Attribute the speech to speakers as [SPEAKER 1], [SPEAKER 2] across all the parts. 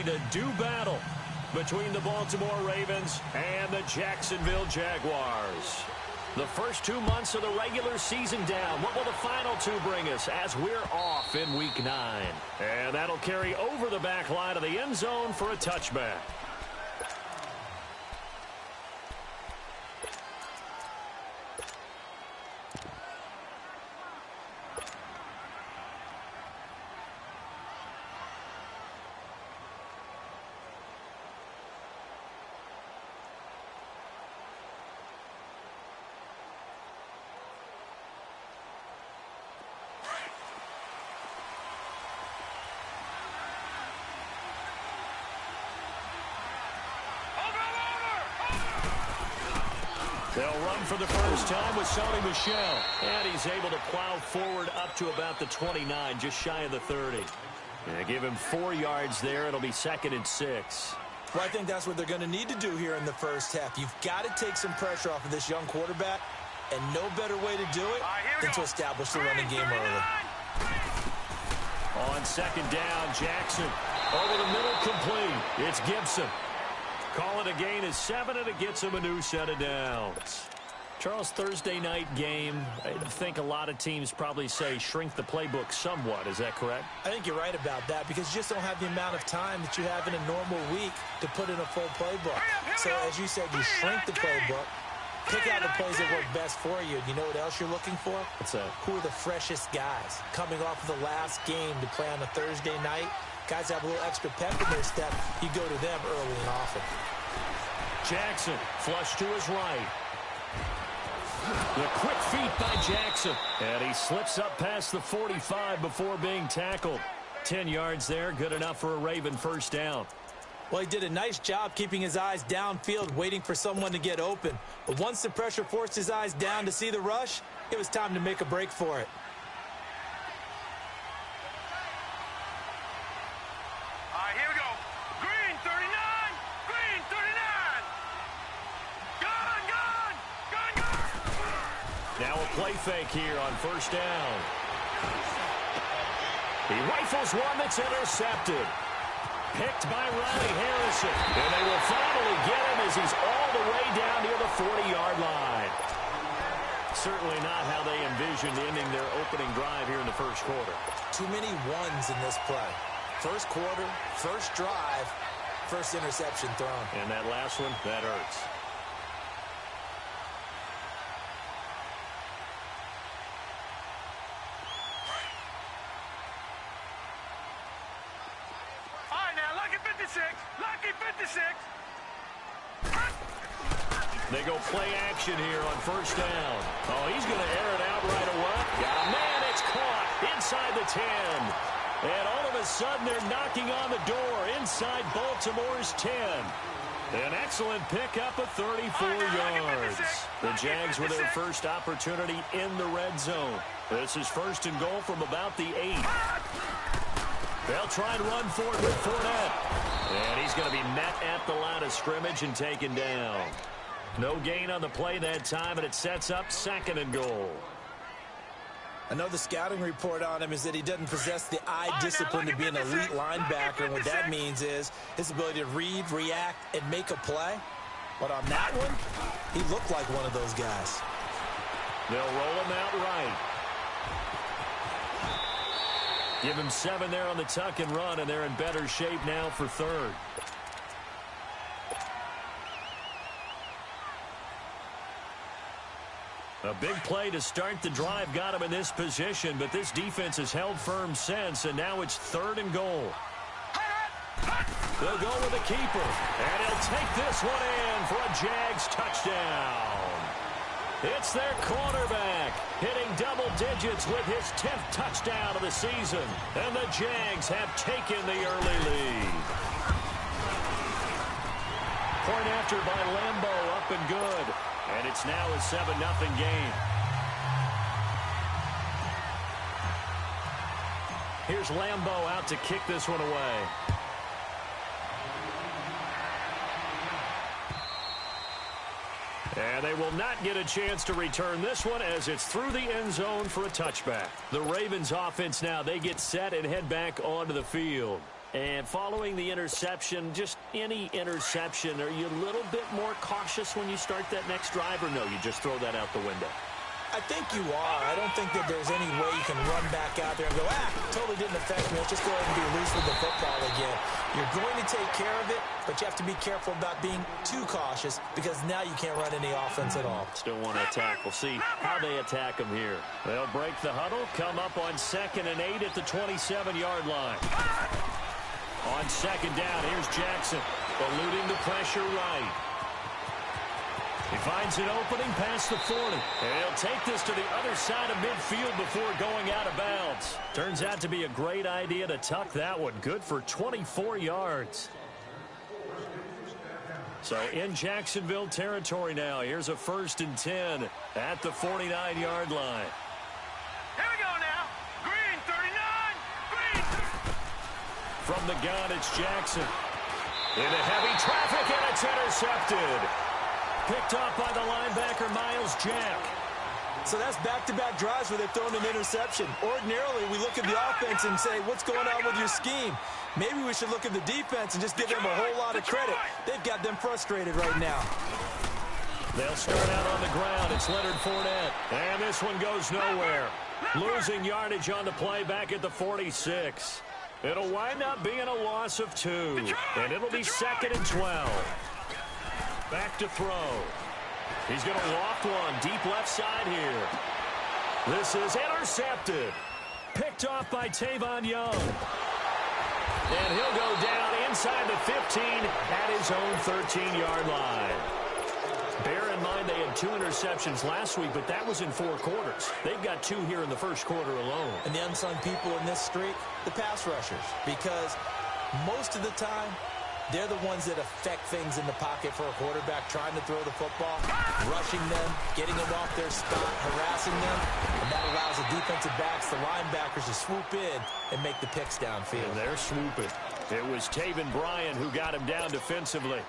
[SPEAKER 1] ready to do battle between the Baltimore Ravens and the Jacksonville Jaguars. The first 2 months of the regular season down. What will the final two bring us as we're off in Week 9? And that'll carry over the back line of the end zone for a touchback. They'll run for the first time with Sony Michel. And he's able to plow forward up to about the 29, just shy of the 30. And give him 4 yards there. It'll be 2nd and 6.
[SPEAKER 2] Well, I think that's what they're going to need to do here in the first half. You've got to take some pressure off of this young quarterback, and no better way to do it than to establish the running game early.
[SPEAKER 1] On 2nd down, Jackson over the middle, complete. It's Gibson. Call it a gain of 7, and it gets him a new set of downs. Charles, Thursday night game, I think a lot of teams probably say shrink the playbook somewhat. Is that correct?
[SPEAKER 2] I think you're right about that because you just don't have the amount of time that you have in a normal week to put in a full playbook. So, as you said, you shrink the playbook, pick out the plays that work best for you. And you know what else you're looking for?
[SPEAKER 1] What's that?
[SPEAKER 2] Who are the freshest guys coming off of the last game to play on a Thursday night? Guys have a little extra pep in their step. You go to them early and often.
[SPEAKER 1] Jackson, flush to his right. The quick feet by Jackson. And he slips up past the 45 before being tackled. 10 yards there, good enough for a Raven first down.
[SPEAKER 2] Well, he did a nice job keeping his eyes downfield, waiting for someone to get open. But once the pressure forced his eyes down to see the rush, it was time to make a break for it.
[SPEAKER 1] Now a play fake here on first down. He rifles one that's intercepted. Picked by Riley Harrison. And they will finally get him as he's all the way down near the 40-yard line. Certainly not how they envisioned ending their opening drive here in the first quarter.
[SPEAKER 2] Too many ones in this play. First quarter, first drive, first interception thrown.
[SPEAKER 1] And that last one, that hurts. They go play action here on first down. Oh, he's going to air it out right away. Got a man. It's caught inside the 10. And all of a sudden, they're knocking on the door inside Baltimore's 10. An excellent pickup of 34 yards. The Jags with their first opportunity in the red zone. This is first and goal from about the 8. They'll try and run for it with Fournette. And he's going to be met at the line of scrimmage and taken down. No gain on the play that time, and it sets up 2nd and goal.
[SPEAKER 2] I know the scouting report on him is that he doesn't possess the eye discipline to be an elite linebacker, and what that means is his ability to read, react, and make a play. But on that one, he looked like one of those guys.
[SPEAKER 1] They'll roll him out right. Give him 7 there on the tuck and run, and they're in better shape now for 3rd. A big play to start the drive got him in this position, but this defense has held firm since, and now it's 3rd and goal. They'll go with the keeper, and he'll take this one in for a Jags touchdown. It's their quarterback hitting double digits with his 10th touchdown of the season, and the Jags have taken the early lead. Point after by Lambeau, up and good. And it's now a 7-0 game. Here's Lambeau out to kick this one away. And they will not get a chance to return this one as it's through the end zone for a touchback. The Ravens offense now, they get set and head back onto the field. And following the interception, just any interception, are you a little bit more cautious when you start that next drive, or no, you just throw that out the window?
[SPEAKER 2] I think you are. I don't think that there's any way you can run back out there and go, totally didn't affect me. Let's just go ahead and be loose with the football again. You're going to take care of it, but you have to be careful about being too cautious because now you can't run any offense at all.
[SPEAKER 1] Still want to attack. We'll see how they attack them here. They'll break the huddle, come up on 2nd and 8 at the 27-yard line. On 2nd down, here's Jackson, eluding the pressure right. He finds an opening past the 40. And he'll take this to the other side of midfield before going out of bounds. Turns out to be a great idea to tuck that one. Good for 24 yards. So in Jacksonville territory now. Here's a 1st and 10 at the 49-yard line.
[SPEAKER 3] Here we go now. Green, 39. Green.
[SPEAKER 1] From the gun, it's Jackson. Into heavy traffic, and it's intercepted. Picked off by the linebacker, Miles Jack.
[SPEAKER 2] So that's back-to-back drives where they've thrown an interception. Ordinarily, we look at the offense and say, what's going on with your scheme? Maybe we should look at the defense and just give them a whole lot of credit. They've got them frustrated right now.
[SPEAKER 1] They'll start out on the ground. It's Leonard Fournette. And this one goes nowhere. Losing yardage on the play back at the 46. It'll wind up being a loss of 2. And it'll be 2nd and 12. Back to throw. He's going to loft one deep left side here. This is intercepted. Picked off by Tavon Young. And he'll go down inside the 15 at his own 13-yard line. Bear in mind they had 2 interceptions last week, but that was in 4 quarters. They've got 2 here in the first quarter alone.
[SPEAKER 2] And the unsung people in this streak, the pass rushers, because most of the time, they're the ones that affect things in the pocket for a quarterback, trying to throw the football, rushing them, getting them off their spot, harassing them, and that allows the defensive backs, the linebackers, to swoop in and make the picks downfield.
[SPEAKER 1] And they're swooping. It was Taven Bryan who got him down defensively.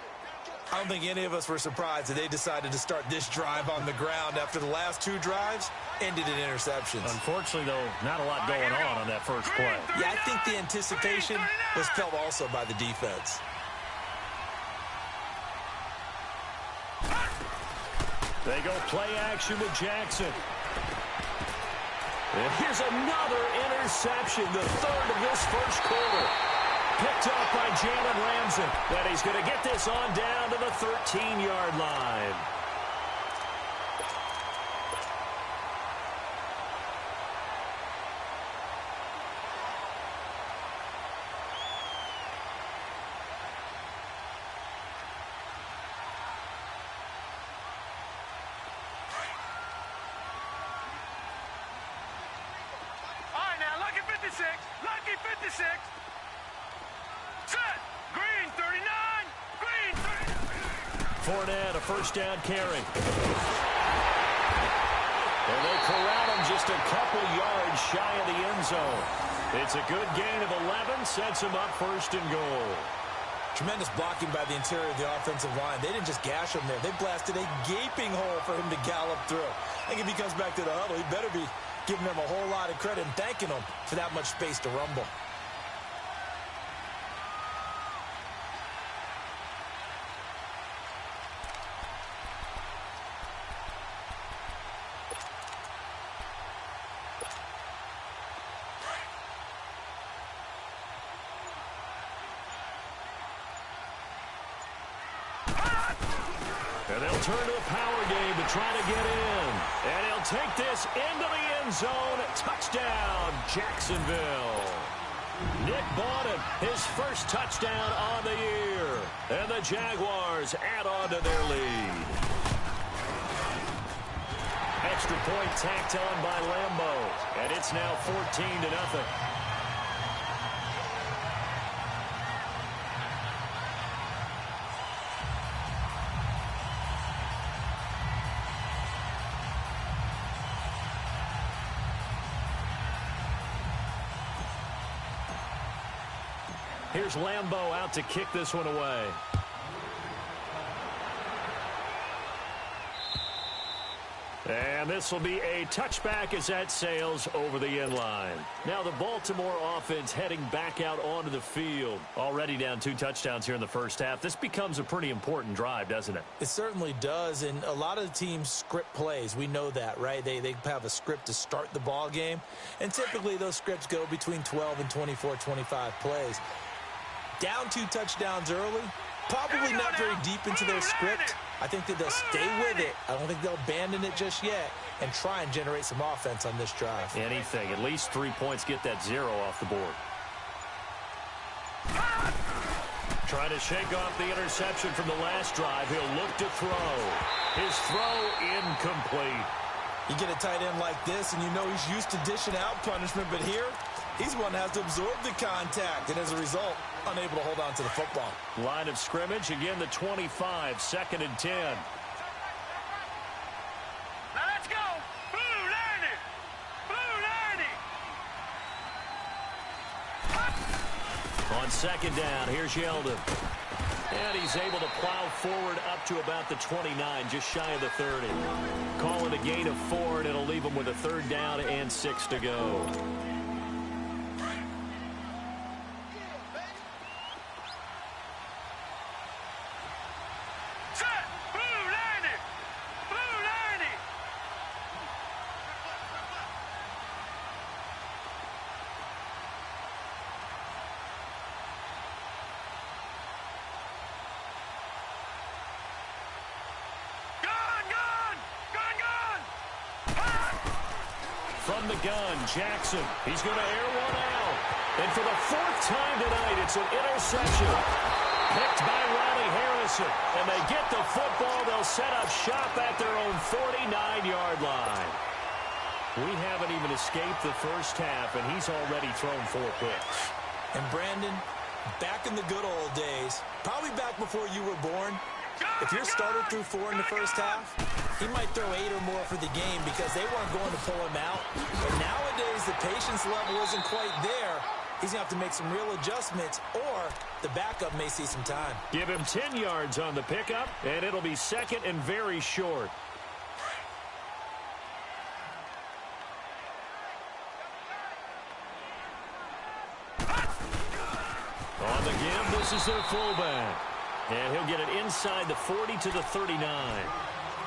[SPEAKER 2] I don't think any of us were surprised that they decided to start this drive on the ground after the last 2 drives ended in interceptions.
[SPEAKER 1] Unfortunately, though, not a lot going on that first play.
[SPEAKER 2] Yeah, I think the anticipation was felt also by the defense.
[SPEAKER 1] They go play action with Jackson. And here's another interception, the 3rd of this first quarter. Picked up by Jalen Ramsey. And he's going to get this on down to the 13-yard line.
[SPEAKER 3] Lucky 56. Set. Green 39. Green 39.
[SPEAKER 1] Fournette, a first down carry. And they corral him just a couple yards shy of the end zone. It's a good gain of 11, sets him up 1st and goal.
[SPEAKER 2] Tremendous blocking by the interior of the offensive line. They didn't just gash him there. They blasted a gaping hole for him to gallop through. I think if he comes back to the huddle, he better be giving them a whole lot of credit and thanking them for that much space to rumble.
[SPEAKER 1] And they'll turn to a power game to try to get in. And he'll take this into the end zone. Touchdown, Jacksonville. Nick Bawden, his first touchdown on the year. And the Jaguars add on to their lead. Extra point tacked on by Lambeau. And it's now 14-0. Here's Lambeau out to kick this one away. And this will be a touchback as that sails over the end line. Now the Baltimore offense heading back out onto the field. Already down 2 touchdowns here in the first half. This becomes a pretty important drive, doesn't it?
[SPEAKER 2] It certainly does, and a lot of the teams script plays. We know that, right? They have a script to start the ball game, and typically those scripts go between 12 and 24, 25 plays. Down 2 touchdowns early, probably not very deep into their script. I think that they'll stay with it. I don't think they'll abandon it just yet and try and generate some offense on this drive.
[SPEAKER 1] Anything. At least 3 points, get that 0 off the board. Trying to shake off the interception from the last drive. He'll look to throw. His throw incomplete.
[SPEAKER 2] You get a tight end like this, and you know he's used to dishing out punishment, but here, he's one that has to absorb the contact, and as a result, unable to hold on to the football.
[SPEAKER 1] Line of scrimmage, again the 25, 2nd and 10.
[SPEAKER 3] Now let's go. Blue 90. Blue 90.
[SPEAKER 1] On 2nd down, here's Yeldon. And he's able to plow forward up to about the 29, just shy of the 30. Call it a gain of 4, and it'll leave him with a 3rd down and 6 to go. From the gun, Jackson. He's going to air one out. And for the 4th time tonight, it's an interception. Picked by Riley Harrison. And they get the football. They'll set up shop at their own 49-yard line. We haven't even escaped the first half, and he's already thrown 4 picks.
[SPEAKER 2] And Brandon, back in the good old days, probably back before you were born, if your starter threw 4 in the first half, he might throw 8 or more for the game because they weren't going to pull him out. And nowadays, the patience level isn't quite there. He's going to have to make some real adjustments, or the backup may see some time.
[SPEAKER 1] Give him 10 yards on the pickup, and it'll be 2nd and very short. On the give, this is their fullback. And he'll get it inside the 40 to the 39.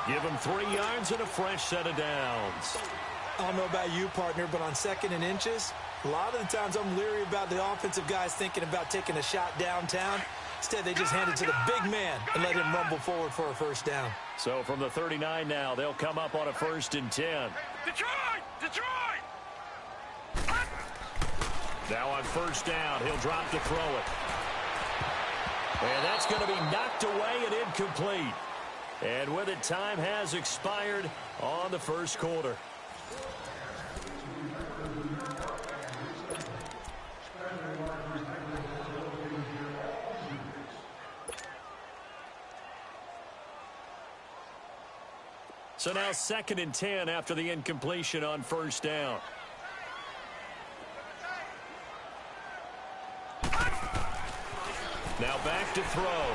[SPEAKER 1] Give him 3 yards and a fresh set of downs.
[SPEAKER 2] I don't know about you, partner, but on 2nd and inches, a lot of the times I'm leery about the offensive guys thinking about taking a shot downtown. Instead, they just hand it to the big man and let him rumble forward for a 1st down.
[SPEAKER 1] So from the 39 now, they'll come up on a 1st and 10.
[SPEAKER 3] Detroit! Detroit!
[SPEAKER 1] Now on 1st down, he'll drop to throw it. And that's going to be knocked away and incomplete. And with it, time has expired on the 1st quarter. So now 2nd and 10 after the incompletion on 1st down. Now back to throw.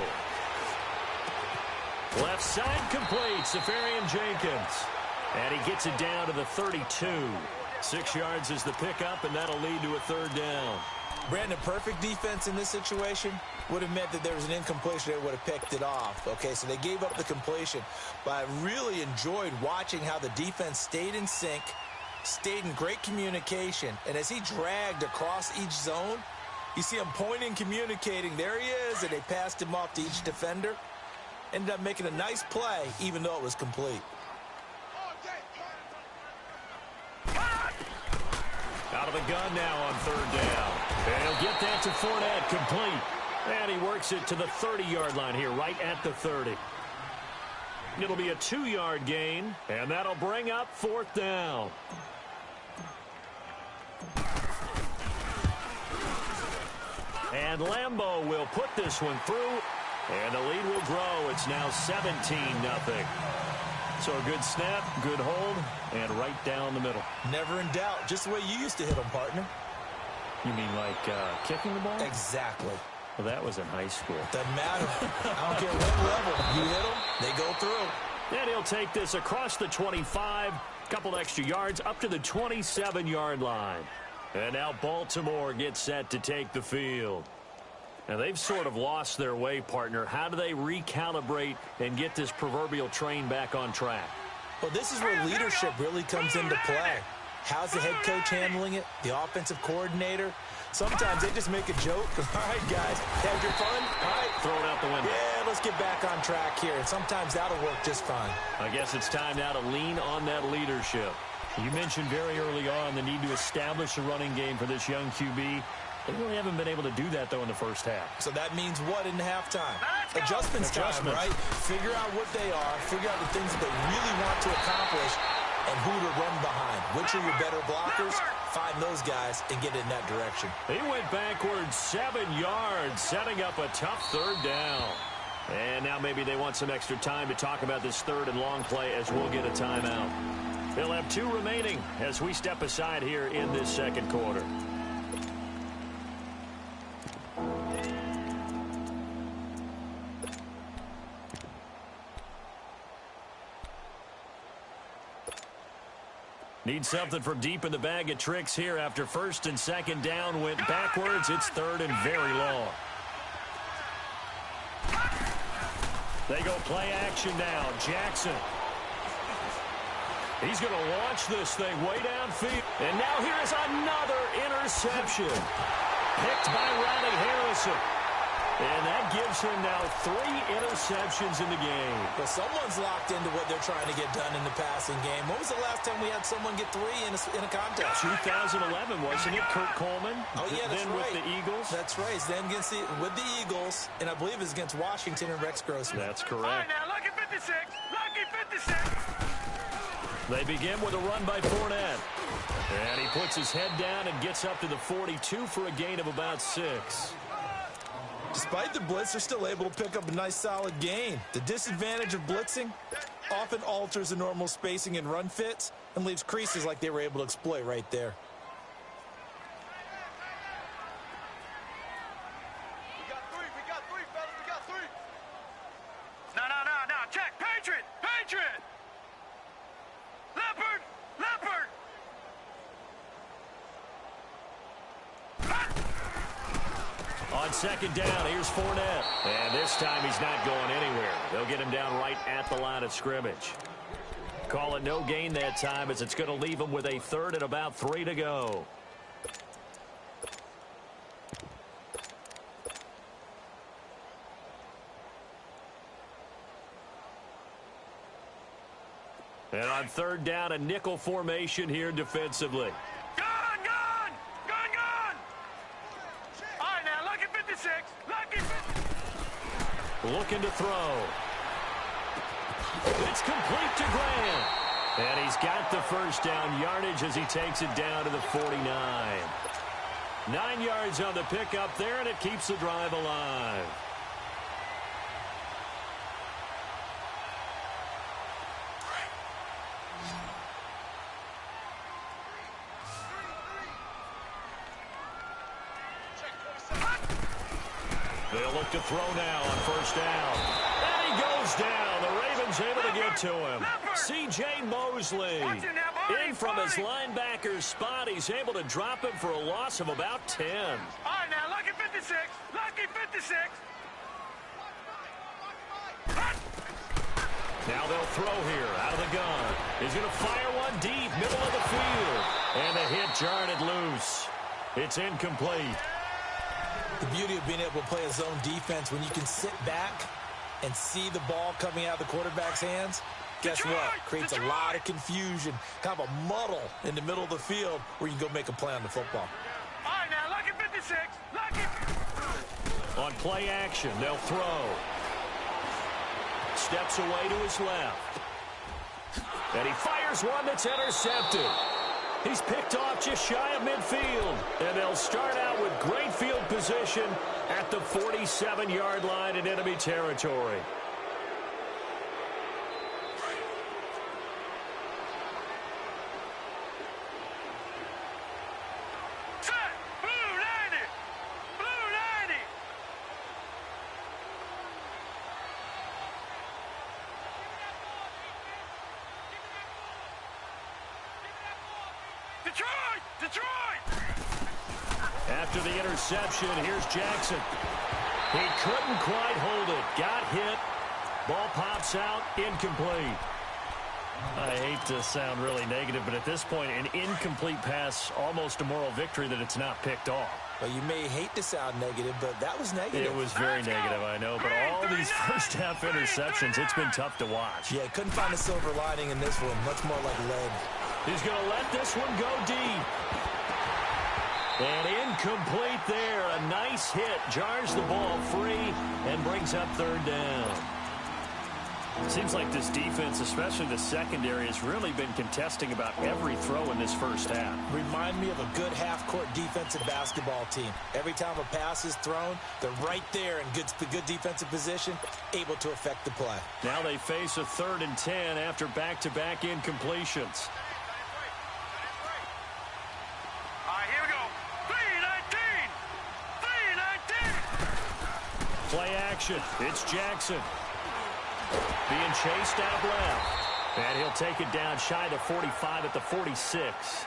[SPEAKER 1] Left side complete, Safarian Jenkins. And he gets it down to the 32. 6 yards is the pickup, and that'll lead to a 3rd down.
[SPEAKER 2] Brandon, perfect defense in this situation would have meant that there was an incompletion. They would have picked it off. Okay, so they gave up the completion. But I really enjoyed watching how the defense stayed in sync, stayed in great communication. And as he dragged across each zone, you see him pointing, communicating. There he is, and they passed him off to each defender. Ended up making a nice play, even though it was complete.
[SPEAKER 1] Out of the gun now on 3rd down. And he'll get that to Fournette, complete. And he works it to the 30-yard line here, right at the 30. It'll be a 2-yard gain, and that'll bring up 4th down. And Lambeau will put this one through, and the lead will grow. It's now 17-0. So a good snap, good hold, and right down the middle.
[SPEAKER 2] Never in doubt. Just the way you used to hit them, partner.
[SPEAKER 1] You mean like kicking the ball?
[SPEAKER 2] Exactly.
[SPEAKER 1] Well, that was in high school.
[SPEAKER 2] Doesn't matter. I don't care what level. You hit them, they go through.
[SPEAKER 1] And he'll take this across the 25, couple extra yards up to the 27-yard line. And now Baltimore gets set to take the field. Now, they've sort of lost their way, partner. How do they recalibrate and get this proverbial train back on track?
[SPEAKER 2] Well, this is where leadership really comes into play. How's the head coach handling it? The offensive coordinator? Sometimes they just make a joke. All right, guys, had your fun? All right.
[SPEAKER 1] Throw it out the window.
[SPEAKER 2] Yeah, let's get back on track here. And sometimes that'll work just fine.
[SPEAKER 1] I guess it's time now to lean on that leadership. You mentioned very early on the need to establish a running game for this young QB. They really haven't been able to do that, though, in the first half.
[SPEAKER 2] So that means what in halftime? Adjustments time, right? Figure out what they are. Figure out the things that they really want to accomplish and who to run behind. Which are your better blockers? Find those guys and get in that direction.
[SPEAKER 1] He went backwards 7 yards, setting up a tough third down. And now maybe they want some extra time to talk about this third and long play as we'll get a timeout. They'll have 2 remaining as we step aside here in this second quarter. Need something from deep in the bag of tricks here after first and second down went backwards. It's third and very long. They go play action now. Jackson. He's going to launch this thing way downfield. And now here's another interception. Picked by Riley Harrison. And that gives him now 3 interceptions in the game.
[SPEAKER 2] Well, someone's locked into what they're trying to get done in the passing game. When was the last time we had someone get 3 in a contest?
[SPEAKER 1] 2011, wasn't it? Kurt Coleman.
[SPEAKER 2] Oh, yeah, that's
[SPEAKER 1] then
[SPEAKER 2] right.
[SPEAKER 1] With the Eagles.
[SPEAKER 2] That's right. It's then with the Eagles, and I believe it's against Washington and Rex Grossman.
[SPEAKER 1] That's correct.
[SPEAKER 3] All right, now, lucky 56. Lucky 56.
[SPEAKER 1] They begin with a run by Fournette. And he puts his head down and gets up to the 42 for a gain of about 6.
[SPEAKER 2] Despite the blitz, they're still able to pick up a nice, solid gain. The disadvantage of blitzing often alters the normal spacing and run fits and leaves creases like they were able to exploit right there.
[SPEAKER 3] We got three, fellas. We got 3. No. Check. Patriot. Leopard.
[SPEAKER 1] On second down, here's Fournette. And this time he's not going anywhere. They'll get him down right at the line of scrimmage. Call it no gain that time as it's going to leave him with a third and about 3 to go. And on third down, a nickel formation here defensively.
[SPEAKER 3] Gone. All right, now, lucky 56. Lucky 56.
[SPEAKER 1] Looking to throw. It's complete to Grant. And he's got the first down yardage as he takes it down to the 49. 9 yards on the pickup there, and it keeps the drive alive. They'll look to throw now on first down. And he goes down. The Ravens able to get to him. C.J. Mosley in from his linebacker spot. He's able to drop him for a loss of about 10.
[SPEAKER 3] All right, now, lucky 56. Lucky 56.
[SPEAKER 1] Now they'll throw here out of the gun. He's going to fire one deep, middle of the field. And the hit jarred it loose. It's incomplete.
[SPEAKER 2] The beauty of being able to play a zone defense when you can sit back and see the ball coming out of the quarterback's hands, guess what? Creates a lot of confusion, kind of a muddle in the middle of the field where you can go make a play on the football.
[SPEAKER 3] All right, now, lucky 56. Lucky.
[SPEAKER 1] On play action, they'll throw. Steps away to his left. And he fires one that's intercepted. He's picked off just shy of midfield. And they'll start out with great field position at the 47-yard line in enemy territory.
[SPEAKER 3] Set. Blue 90. Blue 90. Detroit! Detroit!
[SPEAKER 1] After the interception, here's Jackson. He couldn't quite hold it. Got hit. Ball pops out. Incomplete. I hate to sound really negative, but at this point, an incomplete pass, almost a moral victory that it's not picked off.
[SPEAKER 2] Well, you may hate to sound negative, but that was negative.
[SPEAKER 1] It was very negative, I know, but all these first-half interceptions, it's been tough to watch.
[SPEAKER 2] Yeah, couldn't find a silver lining in this one. Much more like lead.
[SPEAKER 1] He's going to let this one go deep. And incomplete there. A nice hit. Jars the ball free and brings up third down. Seems like this defense, especially the secondary, has really been contesting about every throw in this first half.
[SPEAKER 2] Remind me of a good half-court defensive basketball team. Every time a pass is thrown, they're right there in good defensive position, able to affect the play.
[SPEAKER 1] Now they face a 3rd and 10 after back-to-back incompletions.
[SPEAKER 3] All right, here we go. 3-19! 3-19!
[SPEAKER 1] Play action. It's Jackson. Being chased out left. And he'll take it down shy of the 45 at the 46.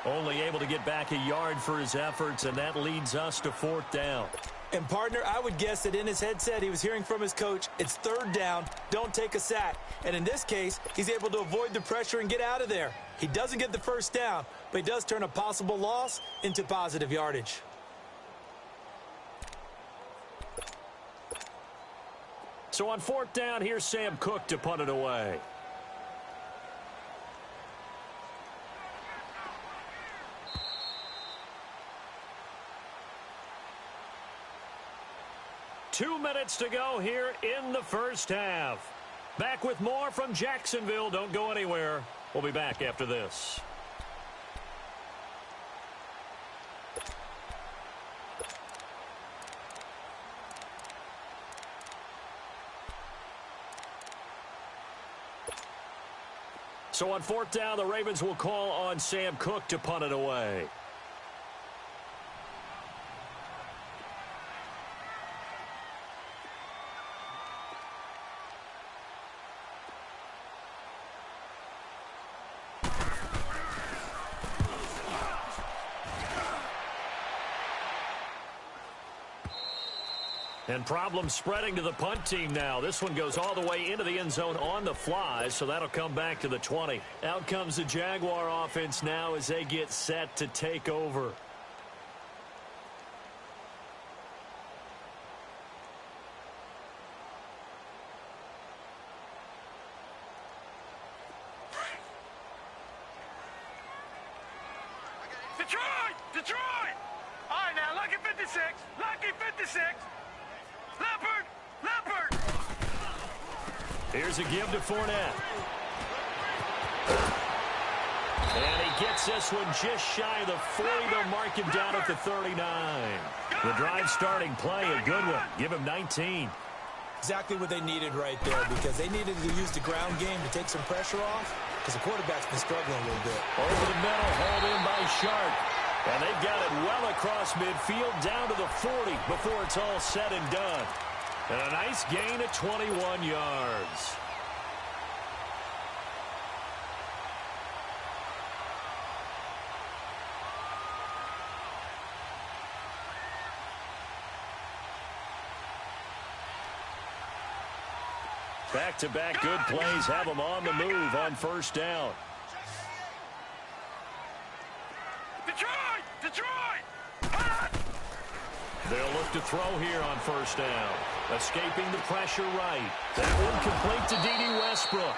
[SPEAKER 1] Only able to get back a yard for his efforts, and that leads us to 4th down.
[SPEAKER 2] And, partner, I would guess that in his headset he was hearing from his coach, it's 3rd down, don't take a sack. And in this case, he's able to avoid the pressure and get out of there. He doesn't get the first down, but he does turn a possible loss into positive yardage.
[SPEAKER 1] So on 4th down, here's Sam Cook to punt it away. Two minutes to go here in the first half. Back with more from Jacksonville. Don't go anywhere. We'll be back after this. So on 4th down, the Ravens will call on Sam Cook to punt it away. And problems spreading to the punt team now. This one goes all the way into the end zone on the fly, so that'll come back to the 20. Out comes the Jaguar offense now as they get set to take over.
[SPEAKER 3] Detroit! Detroit! All right, now, lucky 56. Lucky 56. Leopard! Leopard!
[SPEAKER 1] Here's a give to Fournette. And he gets this one just shy of the 40. They'll mark him down at the 39. The drive starting play, a good one. Give him 19.
[SPEAKER 2] Exactly what they needed right there, because they needed to use the ground game to take some pressure off, because the quarterback's been struggling a little bit.
[SPEAKER 1] Over the middle, hauled in by Sharp. And they've got it well across midfield down to the 40 before it's all said and done. And a nice gain of 21 yards. Back-to-back good plays have them on the move on 1st down.
[SPEAKER 3] Detroit! Detroit!
[SPEAKER 1] They'll look to throw here on 1st down. Escaping the pressure right. That one complete to D.D. Westbrook.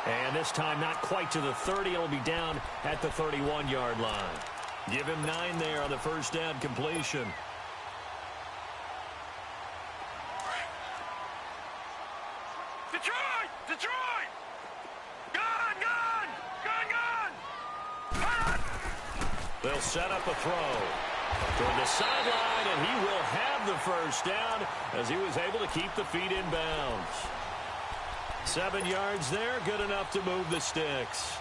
[SPEAKER 1] And this time not quite to the 30. It'll be down at the 31-yard line. Give him 9 there on the 1st down completion.
[SPEAKER 3] Detroit! Detroit! Gun! Gun! Gun! Gun!
[SPEAKER 1] They'll set up a throw toward the sideline, and he will have the 1st down as he was able to keep the feet in bounds. 7 yards there, good enough to move the sticks.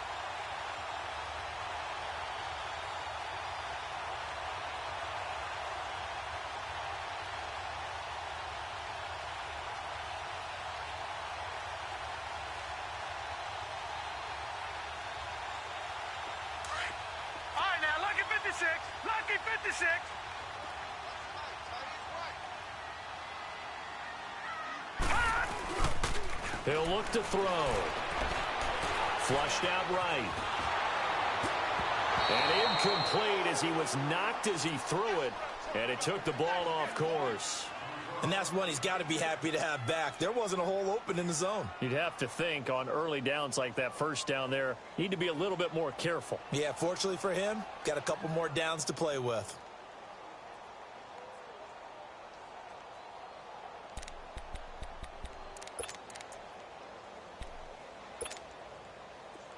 [SPEAKER 3] All right, now, 56. Lucky 56.
[SPEAKER 1] He'll look to throw. Flushed out right. And incomplete as he was knocked as he threw it. And it took the ball off course.
[SPEAKER 2] And that's one he's got to be happy to have back. There wasn't a hole open in the zone.
[SPEAKER 1] You'd have to think on early downs like that first down there, need to be a little bit more careful.
[SPEAKER 2] Yeah, fortunately for him, got a couple more downs to play with.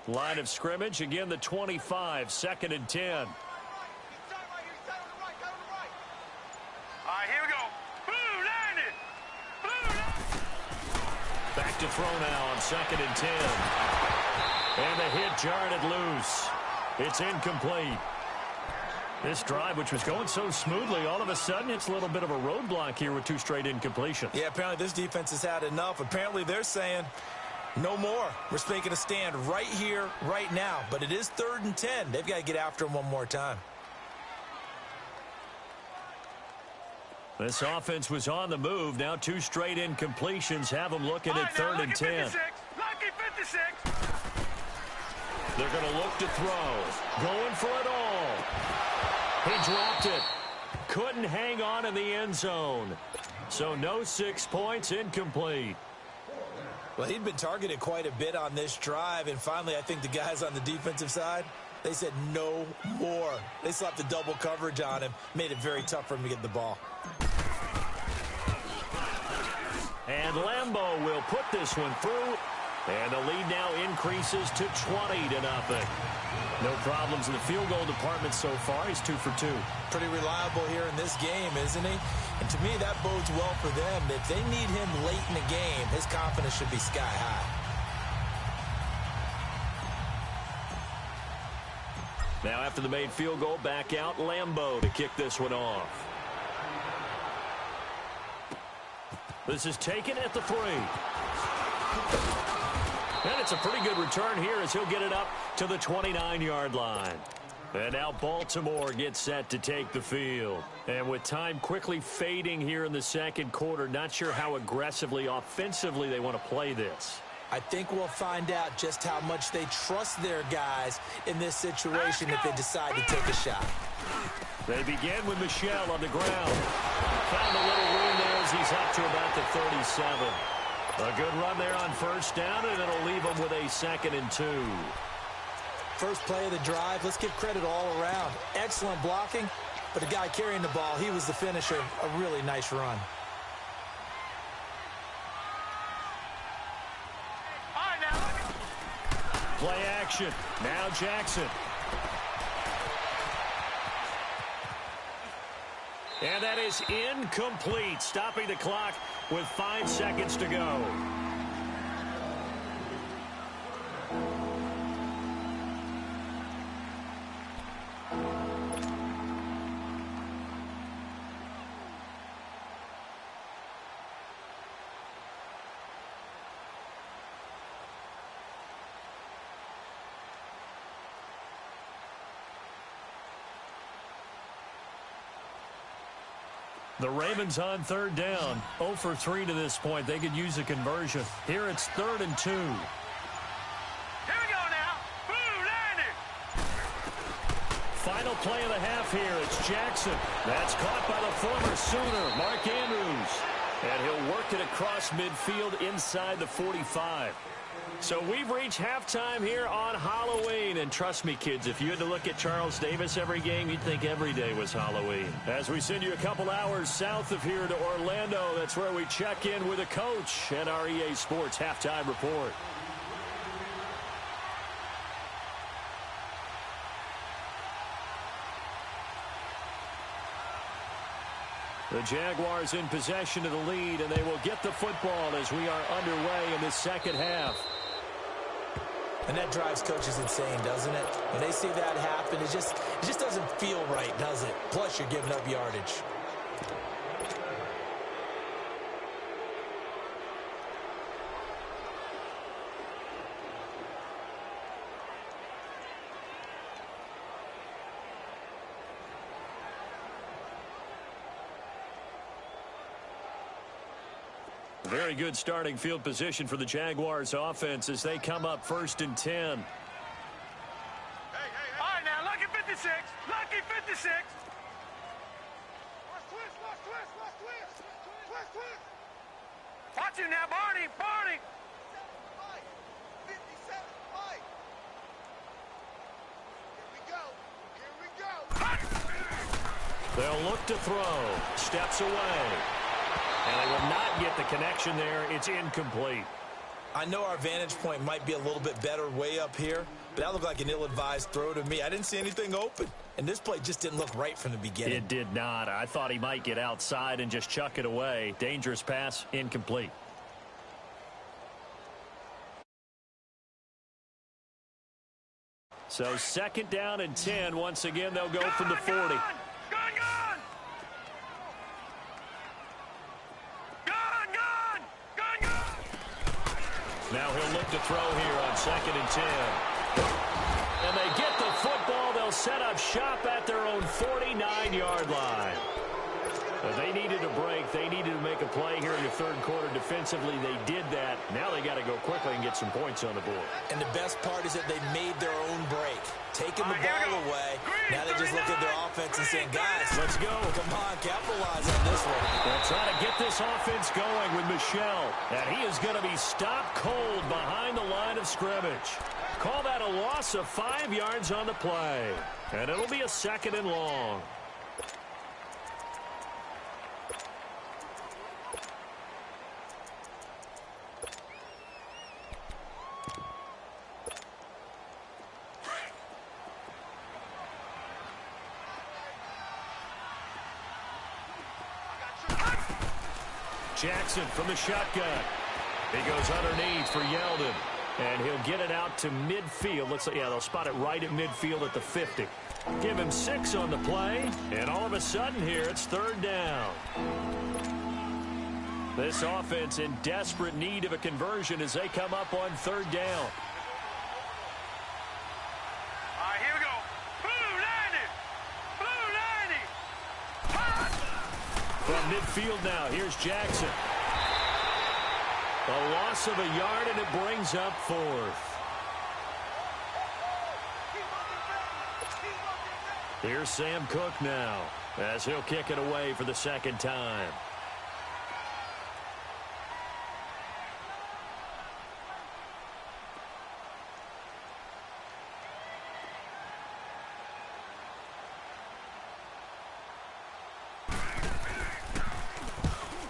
[SPEAKER 1] Line of scrimmage, again the 25, 2nd and 10.
[SPEAKER 3] All right, here we go. Blue, land it. Blue,
[SPEAKER 1] Back to throw now on 2nd and 10. And the hit jarred it loose. It's incomplete. This drive, which was going so smoothly, all of a sudden it's a little bit of a roadblock here with 2 straight incompletions.
[SPEAKER 2] Yeah, apparently this defense has had enough. Apparently they're saying no more. We're making a stand right here, right now. But it is 3rd and 10. They've got to get after him one more time.
[SPEAKER 1] This offense was on the move. Now 2 straight incompletions have them looking at 3rd and 10.
[SPEAKER 3] Lucky 56.
[SPEAKER 1] They're going to look to throw. Going for it all. He dropped it. Couldn't hang on in the end zone. So no 6 points, incomplete.
[SPEAKER 2] Well, he'd been targeted quite a bit on this drive, and finally I think the guys on the defensive side, they said no more. They slapped the double coverage on him, made it very tough for him to get the ball.
[SPEAKER 1] And Lambeau will put this one through, and the lead now increases to 20-0. No problems in the field goal department so far. He's 2 for 2.
[SPEAKER 2] Pretty reliable here in this game, isn't he? And to me, that bodes well for them. If they need him late in the game, his confidence should be sky high.
[SPEAKER 1] Now after the made field goal, back out Lambeau to kick this one off. This is taken at the 3. And it's a pretty good return here as he'll get it up to the 29-yard line. And now Baltimore gets set to take the field. And with time quickly fading here in the second quarter, not sure how aggressively, offensively they want to play this.
[SPEAKER 2] I think we'll find out just how much they trust their guys in this situation if they decide to take a shot.
[SPEAKER 1] They begin with Michel on the ground. Found a little room there as he's up to about the 37. A good run there on first down, and it'll leave them with a 2nd and 2.
[SPEAKER 2] First play of the drive, let's give credit all around. Excellent blocking, but the guy carrying the ball, he was the finisher. A really nice run.
[SPEAKER 3] All right, now.
[SPEAKER 1] Play action. Now Jackson. And that is incomplete, stopping the clock with 5 seconds to go. The Ravens on 3rd down. 0 for 3 to this point. They could use a conversion. Here it's 3rd and 2.
[SPEAKER 3] Here we go now. Blue, land it.
[SPEAKER 1] Final play of the half here. It's Jackson. That's caught by the former Sooner, Mark Andrews. And he'll work it across midfield inside the 45. So we've reached halftime here on Halloween. And trust me, kids, if you had to look at Charles Davis every game, you'd think every day was Halloween. As we send you a couple hours south of here to Orlando, that's where we check in with a coach and our EA Sports halftime report. The Jaguars in possession of the lead, and they will get the football as we are underway in the second half.
[SPEAKER 2] And that drives coaches insane, doesn't it? When they see that happen, it just doesn't feel right, does it? Plus, you're giving up yardage.
[SPEAKER 1] Very good starting field position for the Jaguars offense as they come up 1st and 10.
[SPEAKER 3] All right, now, lucky 56. Lucky 56. Watch him now, Barney. Barney. 57, Mike. Here we go.
[SPEAKER 1] They'll look to throw. Steps away. And they will not get the connection there. It's incomplete.
[SPEAKER 2] I know our vantage point might be a little bit better way up here, but that looked like an ill-advised throw to me. I didn't see anything open, and this play just didn't look right from the beginning.
[SPEAKER 1] It did not. I thought he might get outside and just chuck it away. Dangerous pass, incomplete. So 2nd down and 10. Once again, they'll go from the 40. Now he'll look to throw here on 2nd and 10. And they get the football. They'll set up shop at their own 49-yard line. But they needed a break. They needed to make a play here in the 3rd quarter. Defensively, they did that. Now they got to go quickly and get some points on the board.
[SPEAKER 2] And the best part is that they made their own break. Taking the ball away. Now they just look at their offense and saying, guys,
[SPEAKER 1] let's go.
[SPEAKER 2] Come on, capitalize on this one.
[SPEAKER 1] They'll try to get this offense going with Michel. And he is going to be stopped cold behind the line of scrimmage. Call that a loss of 5 yards on the play. And it'll be a 2nd and long. Jackson from the shotgun. He goes underneath for Yeldon. And he'll get it out to midfield. They'll spot it right at midfield at the 50. Give him 6 on the play. And all of a sudden here, it's 3rd down. This offense in desperate need of a conversion as they come up on 3rd down.
[SPEAKER 3] All right, here we go. Blue 90. Blue 90.
[SPEAKER 1] From midfield now, here's Jackson. A loss of a yard, and it brings up 4th. Here's Sam Cook now, as he'll kick it away for the 2nd time.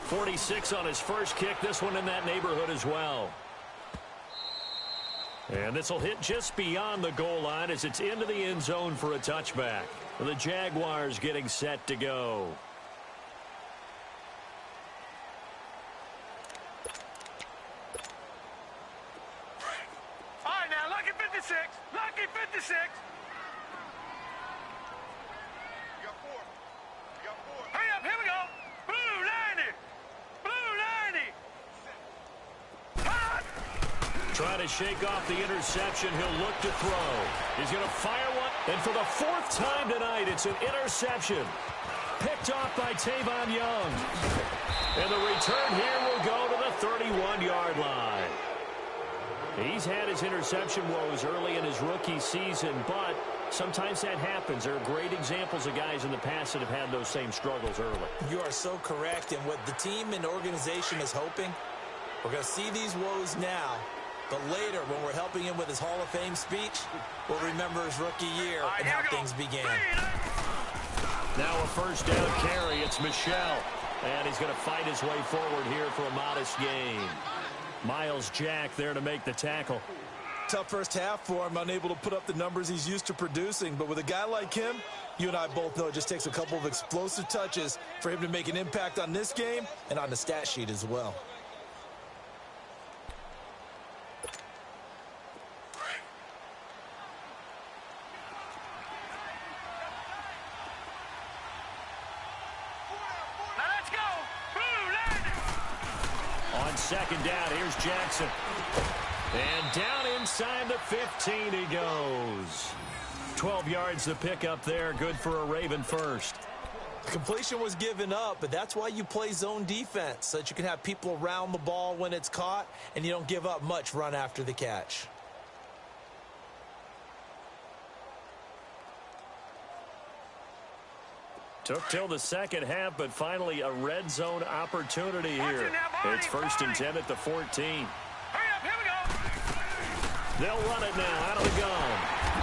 [SPEAKER 1] .46 on his first kick. This one in that neighborhood as well. And this will hit just beyond the goal line as it's into the end zone for a touchback. The Jaguars getting set to go.
[SPEAKER 3] All right, now, lucky 56. Lucky 56. You got 4. You got 4. Hurry up, here we go. Blue 90.
[SPEAKER 1] Trying to shake off the interception. He'll look to throw. He's going to fire one. And for the 4th time tonight, it's an interception. Picked off by Tavon Young. And the return here will go to the 31-yard line. He's had his interception woes early in his rookie season, but sometimes that happens. There are great examples of guys in the past that have had those same struggles early.
[SPEAKER 2] You are so correct. And what the team and organization is hoping, we're going to see these woes now. But later, when we're helping him with his Hall of Fame speech, we'll remember his rookie year and how things began.
[SPEAKER 1] Now a 1st down carry. It's Michel. And he's going to fight his way forward here for a modest gain. Miles Jack there to make the tackle.
[SPEAKER 2] Tough first half for him, unable to put up the numbers he's used to producing. But with a guy like him, you and I both know it just takes a couple of explosive touches for him to make an impact on this game and on the stat sheet as well.
[SPEAKER 1] On 2nd down, here's Jackson. And down inside the 15 he goes. 12 yards to pick up there. Good for a Raven first.
[SPEAKER 2] Completion was given up, but that's why you play zone defense, so that you can have people around the ball when it's caught, and you don't give up much run after the catch.
[SPEAKER 1] Took till the second half, but finally a red zone opportunity here. It's 1st and 10 at the 14.
[SPEAKER 3] Hurry up, here we go.
[SPEAKER 1] They'll run it now out of the gun.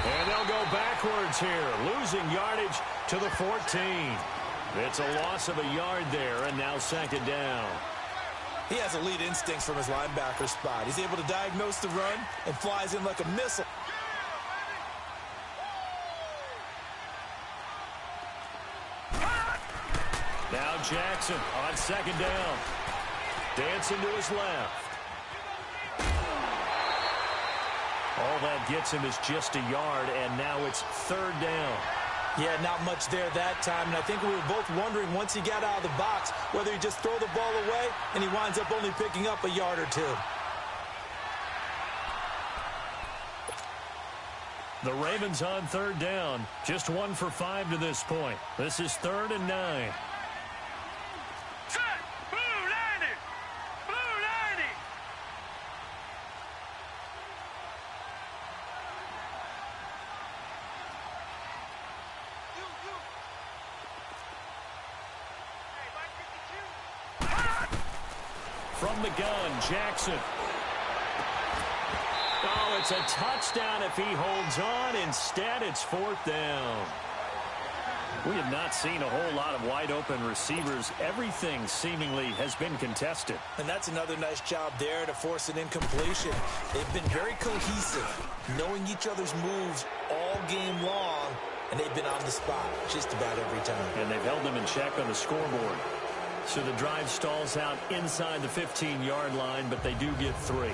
[SPEAKER 1] And they'll go backwards here, losing yardage to the 14. It's a loss of a yard there, and now 2nd down.
[SPEAKER 2] He has elite instincts from his linebacker spot. He's able to diagnose the run and flies in like a missile.
[SPEAKER 1] Now Jackson on 2nd down. Dancing to his left. All that gets him is just a yard, and now it's 3rd down.
[SPEAKER 2] Yeah, not much there that time, and I think we were both wondering once he got out of the box whether he just throw the ball away, and he winds up only picking up a yard or two.
[SPEAKER 1] The Ravens on 3rd down. Just 1 for 5 to this point. This is 3rd and 9.
[SPEAKER 3] Set. Blue 90. Blue 90.
[SPEAKER 1] From the gun, Jackson. Oh, it's a touchdown if he holds on. Instead, it's 4th down. We have not seen a whole lot of wide-open receivers. Everything seemingly has been contested.
[SPEAKER 2] And that's another nice job there to force an incompletion. They've been very cohesive, knowing each other's moves all game long, and they've been on the spot just about every time.
[SPEAKER 1] And they've held them in check on the scoreboard. So the drive stalls out inside the 15-yard line, but they do get 3.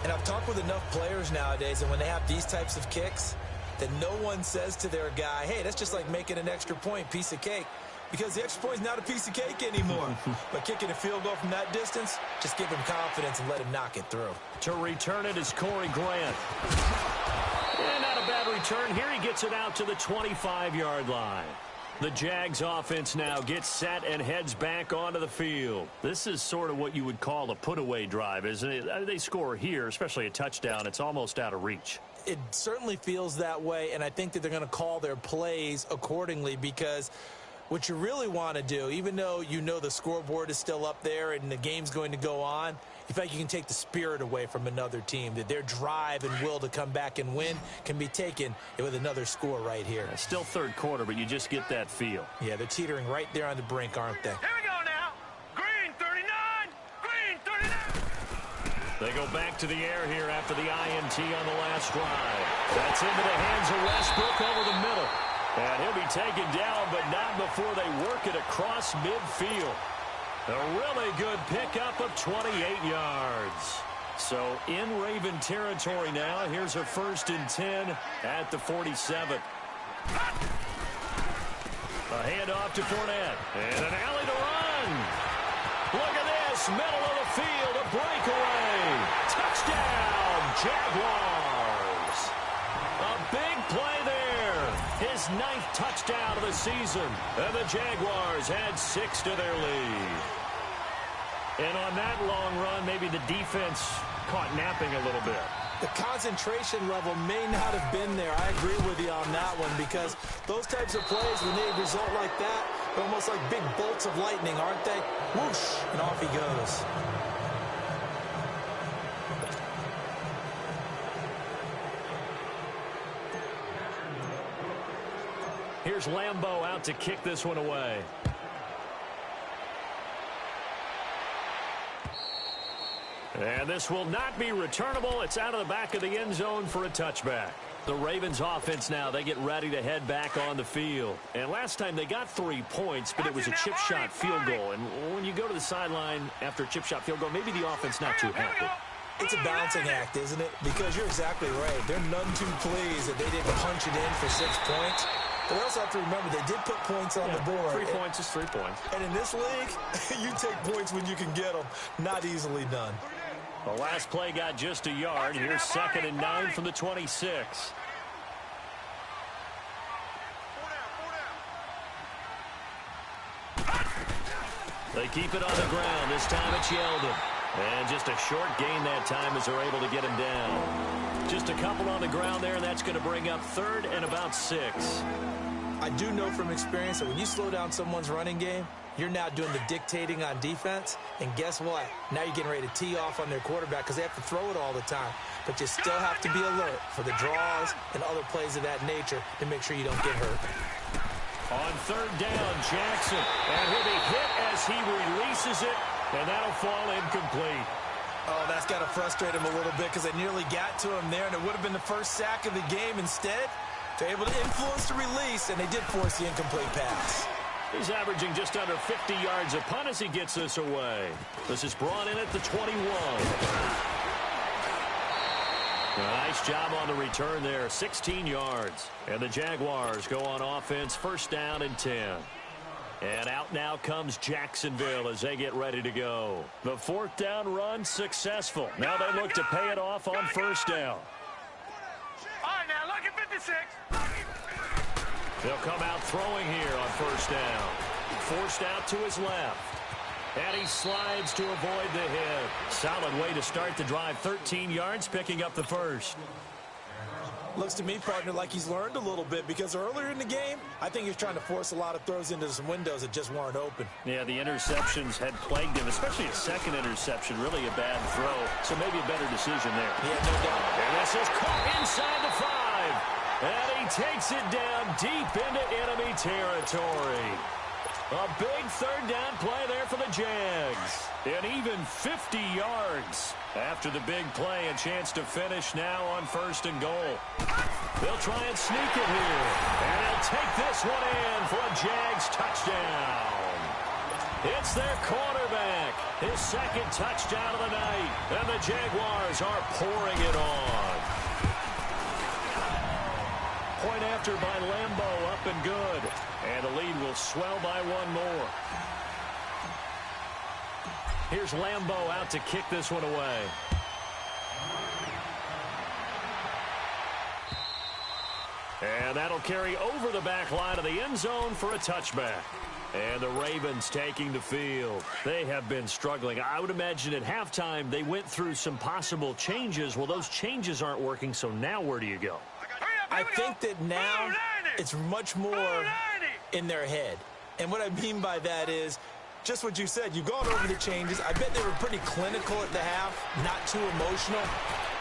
[SPEAKER 2] And I've talked with enough players nowadays, and when they have these types of kicks, that no one says to their guy, hey, that's just like making an extra point, piece of cake. Because the extra point is not a piece of cake anymore. But kicking a field goal from that distance, just give him confidence and let him knock it through.
[SPEAKER 1] To return it is Corey Grant. And not a bad return. Here he gets it out to the 25-yard line. The Jags offense now gets set and heads back onto the field. This is sort of what you would call a put-away drive, isn't it? They score here, especially a touchdown. It's almost out of reach.
[SPEAKER 2] It certainly feels that way, and I think that they're going to call their plays accordingly, because what you really want to do, even though you know the scoreboard is still up there and the game's going to go on, in fact, you can take the spirit away from another team, that their drive and will to come back and win can be taken with another score right here.
[SPEAKER 1] It's still 3rd quarter, but you just get that feel.
[SPEAKER 2] Yeah, they're teetering right there on the brink, aren't they?
[SPEAKER 3] Here we go now. Green 39. Green 39.
[SPEAKER 1] They go back to the air here after the INT on the last drive. That's into the hands of Westbrook over the middle. And he'll be taken down, but not before they work it across midfield. A really good pickup of 28 yards. So in Raven territory now. Here's a 1st and 10 at the 47. A handoff to Fournette. And an alley to run. Look at this. Middle of the field. A breakaway. Touchdown, Jaguars. A big play there. His 9th touchdown of the season. And the Jaguars add 6 to their lead. And on that long run, maybe the defense caught napping a little bit.
[SPEAKER 2] The concentration level may not have been there. I agree with you on that one, because those types of plays, when they result like that, they're almost like big bolts of lightning, aren't they? Whoosh, and off he goes.
[SPEAKER 1] Here's Lambeau out to kick this one away. And this will not be returnable. It's out of the back of the end zone for a touchback. The Ravens offense now, they get ready to head back on the field. And last time they got 3 points, but it was a chip shot field goal. And when you go to the sideline after a chip shot field goal, maybe the offense not too happy.
[SPEAKER 2] It's a balancing act, isn't it? Because you're exactly right. They're none too pleased that they didn't punch it in for 6 points. But we also have to remember they did put points on the board.
[SPEAKER 1] 3 points is 3 points.
[SPEAKER 2] And in this league, you take points when you can get them. Not easily done.
[SPEAKER 1] The last play got just a yard. Here's 2nd and 9 from the 26. They keep it on the ground. This time it's Yeldon. And just a short gain that time as they're able to get him down. Just a couple on the ground there, and that's going to bring up third and about 6.
[SPEAKER 2] I do know from experience that when you slow down someone's running game, you're now doing the dictating on defense. And guess what? Now you're getting ready to tee off on their quarterback because they have to throw it all the time. But you still have to be alert for the draws and other plays of that nature to make sure you don't get hurt.
[SPEAKER 1] On third down, Jackson. And he'll be hit as he releases it, and that'll fall incomplete.
[SPEAKER 2] Oh, that's got to frustrate him a little bit because they nearly got to him there, and it would have been the first sack of the game. Instead, they're able to influence the release, and they did force the incomplete pass.
[SPEAKER 1] He's averaging just under 50 yards a punt as he gets this away. This is brought in at the 21. Nice job on the return there, 16 yards. And the Jaguars go on offense, first down and 10. And out now comes Jacksonville as they get ready to go. The fourth down run successful. Now they look to pay it off on first down.
[SPEAKER 3] All right, now, look at 56.
[SPEAKER 1] They'll come out throwing here on first down. Forced out to his left. And he slides to avoid the hit. Solid way to start the drive. 13 yards, picking up the first.
[SPEAKER 2] Looks to me, partner, like he's learned a little bit because earlier in the game, I think he was trying to force a lot of throws into some windows that just weren't open.
[SPEAKER 1] Yeah, the interceptions had plagued him, especially a second interception, really a bad throw. So maybe a better decision there.
[SPEAKER 2] Yeah, no doubt.
[SPEAKER 1] And this is caught inside the 5. And he takes it down deep into enemy territory. A big third down play there for the Jags. And even 50 yards after the big play. A chance to finish now on first and goal. They'll try and sneak it here. And he'll take this one in for a Jags touchdown. It's their quarterback. His second touchdown of the night. And the Jaguars are pouring it on. Point after by Lambeau, up and good. And the lead will swell by one more. Here's Lambeau out to kick this one away. And that'll carry over the back line of the end zone for a touchback. And the Ravens taking the field. They have been struggling. I would imagine at halftime they went through some possible changes. Well, those changes aren't working, so now where do you go?
[SPEAKER 2] I think that now it's much more in their head. And what I mean by that is just what you said. You've gone over the changes. I bet they were pretty clinical at the half, not too emotional.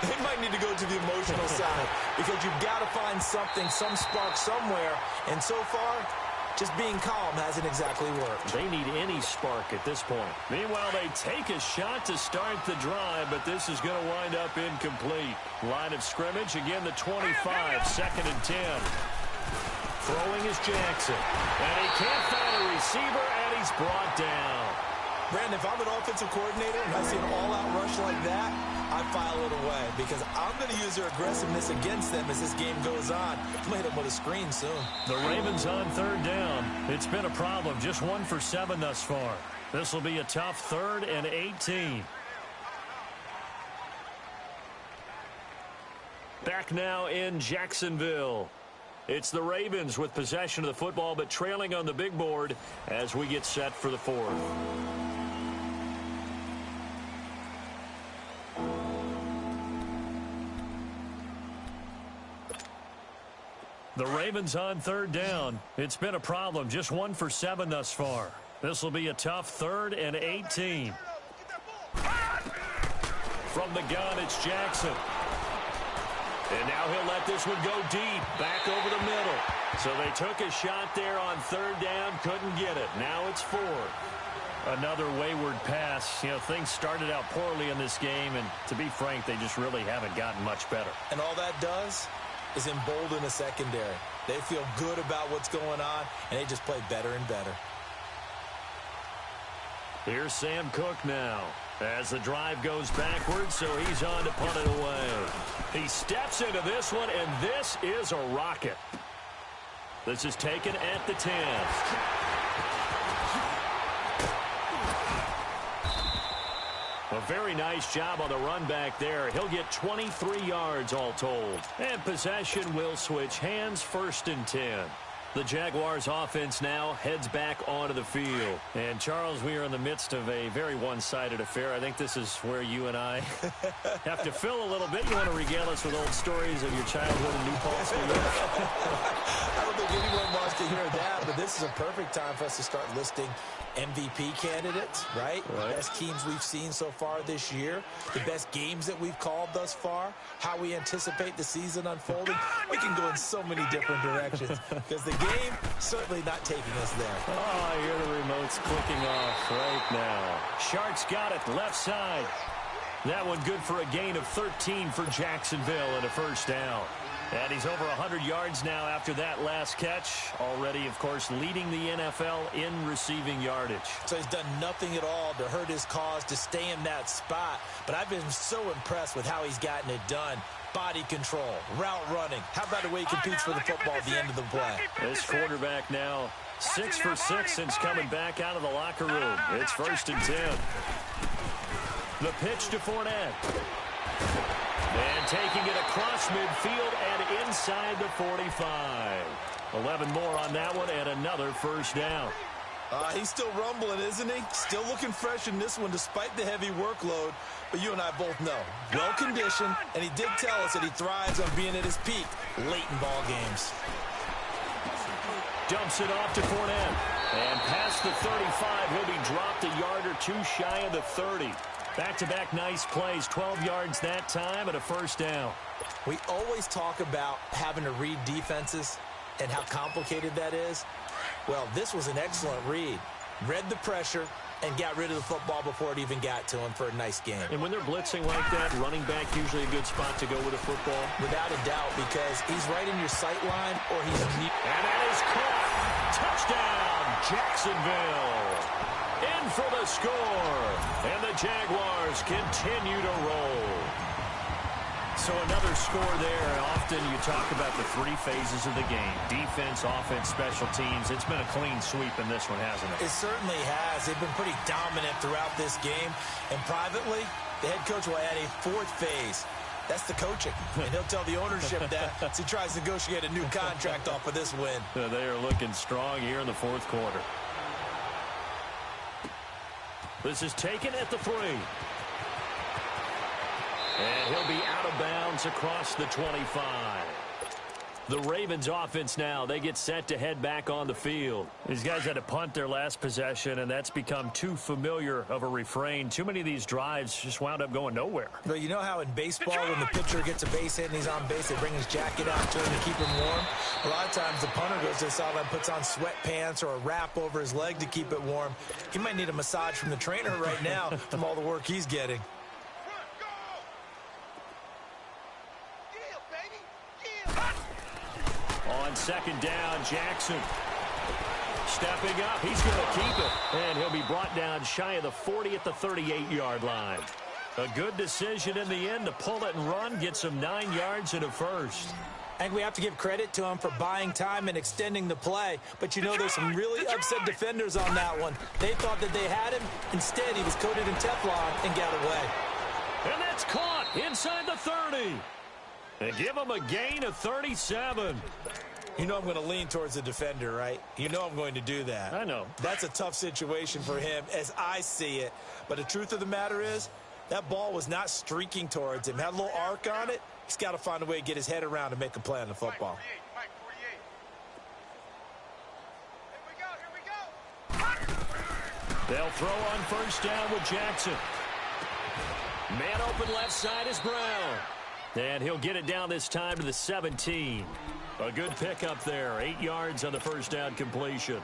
[SPEAKER 2] They might need to go to the emotional side because you've got to find something, some spark somewhere. And so far, just being calm hasn't exactly worked.
[SPEAKER 1] They need any spark at this point. Meanwhile, they take a shot to start the drive, but this is going to wind up incomplete. Line of scrimmage, again, the 25, second and 10. Throwing is Jackson. And he can't find a receiver, and he's brought down.
[SPEAKER 2] Brandon, if I'm an offensive coordinator and I see an all-out rush like that, I file it away because I'm going to use their aggressiveness against them as this game goes on. I'm going to hit them with a screen soon.
[SPEAKER 1] The Ravens on third down. It's been a problem. Just 1 for 7 thus far. This will be a tough third and 18. Back now in Jacksonville. It's the Ravens with possession of the football, but trailing on the big board as we get set for the fourth. The Ravens on third down. It's been a problem. Just 1 for 7 thus far. This will be a tough third and 18. From the gun, it's Jackson. And now he'll let this one go deep, back over the middle. So they took a shot there on third down, couldn't get it. Now it's 4. Another wayward pass. You know, things started out poorly in this game, and to be frank, they just really haven't gotten much better.
[SPEAKER 2] And all that does is embolden the secondary. They feel good about what's going on, and they just play better and better.
[SPEAKER 1] Here's Sam Cook now as the drive goes backwards, so he's on to punt it away. He steps into this one, and this is a rocket. This is taken at the 10. A very nice job on the run back there. He'll get 23 yards all told. And possession will switch hands, first and 10. The Jaguars offense now heads back onto the field. And, Charles, we are in the midst of a very one-sided affair. I think this is where you and I have to fill a little bit. You want to regale us with old stories of your childhood in New Paltz, New York?
[SPEAKER 2] I don't think anyone wants to hear that, but this is a perfect time for us to start listing MVP candidates, right? The best teams we've seen so far this year, the best games that we've called thus far, how we anticipate the season unfolding. We can go in so many different directions because the game certainly not taking us there.
[SPEAKER 1] Oh, I hear the remote's clicking off right now. Sharks got it, left side. That one good for a gain of 13 for Jacksonville and a first down. And he's over 100 yards now after that last catch. Already, of course, leading the NFL in receiving yardage.
[SPEAKER 2] So he's done nothing at all to hurt his cause, to stay in that spot. But I've been so impressed with how he's gotten it done. Body control, route running. How about the way he competes for the football at the end of the play?
[SPEAKER 1] This quarterback now 6 for 6 since coming back out of the locker room. It's 1st and 10. The pitch to Fournette. And taking it across midfield and inside the 45. 11 more on that one and another first down.
[SPEAKER 2] He's still rumbling, isn't he? Still looking fresh in this one despite the heavy workload. But you and I both know, well-conditioned, and he did tell us that he thrives on being at his peak late in ball games.
[SPEAKER 1] Dumps it off to Fournette. And past the 35, he'll be dropped a yard or two shy of the 30. Back-to-back nice plays, 12 yards that time and a first down.
[SPEAKER 2] We always talk about having to read defenses and how complicated that is. Well, this was an excellent read. Read the pressure and got rid of the football before it even got to him for a nice game.
[SPEAKER 1] And when they're blitzing like that, running back usually a good spot to go with a football.
[SPEAKER 2] Without a doubt, because he's right in your sight line or he's...
[SPEAKER 1] And that is caught. Touchdown, Jacksonville. In for the score. And the Jaguars continue to roll. So another score there. Often you talk about the three phases of the game. Defense, offense, special teams. It's been a clean sweep in this one, hasn't it?
[SPEAKER 2] It certainly has. They've been pretty dominant throughout this game. And privately, the head coach will add a fourth phase. That's the coaching. And he'll tell the ownership that as he tries to negotiate a new contract off of this win.
[SPEAKER 1] They are looking strong here in the fourth quarter. This is taken at the 3. And he'll be out of bounds across the 25. The Ravens offense now, they get set to head back on the field. These guys had to punt their last possession, and that's become too familiar of a refrain. Too many of these drives just wound up going nowhere.
[SPEAKER 2] But you know how in baseball, when the pitcher gets a base hit and he's on base, they bring his jacket out to him to keep him warm? A lot of times the punter goes to the sideline, puts on sweatpants or a wrap over his leg to keep it warm. He might need a massage from the trainer right now from all the work he's getting.
[SPEAKER 1] On second down, Jackson stepping up. He's going to keep it. And he'll be brought down shy of the 40 at the 38-yard line. A good decision in the end to pull it and run, get some 9 yards and a first.
[SPEAKER 2] I think we have to give credit to him for buying time and extending the play. But you know, there's some really upset defenders on that one. They thought that they had him. Instead, he was coated in Teflon and got away.
[SPEAKER 1] And that's caught inside the 30. And give him a gain of 37.
[SPEAKER 2] You know I'm going to lean towards the defender, right? You know I'm going to do that.
[SPEAKER 1] I know.
[SPEAKER 2] That's a tough situation for him as I see it. But the truth of the matter is, that ball was not streaking towards him. Had a little arc on it. He's got to find a way to get his head around and make a play on the football.
[SPEAKER 1] They'll throw on first down with Jackson. Man open left side is Brown. And he'll get it down this time to the 17. A good pickup there. 8 yards on the first down completion.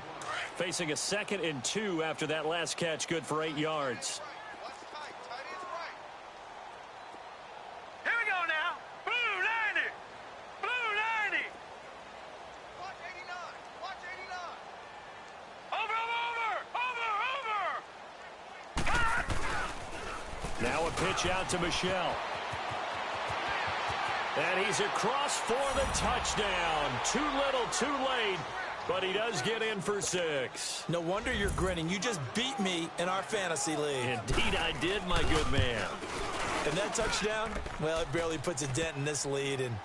[SPEAKER 1] Facing a 2nd and 2 after that last catch. Good for 8 yards.
[SPEAKER 3] Here we go now. Blue 90. Blue 90. Watch 89. Watch 89. Over.
[SPEAKER 1] Now a pitch out to Michelle. And he's across for the touchdown. Too little, too late. But he does get in for 6.
[SPEAKER 2] No wonder you're grinning. You just beat me in our fantasy league.
[SPEAKER 1] Indeed I did, my good man.
[SPEAKER 2] And that touchdown, well, it barely puts a dent in this lead. And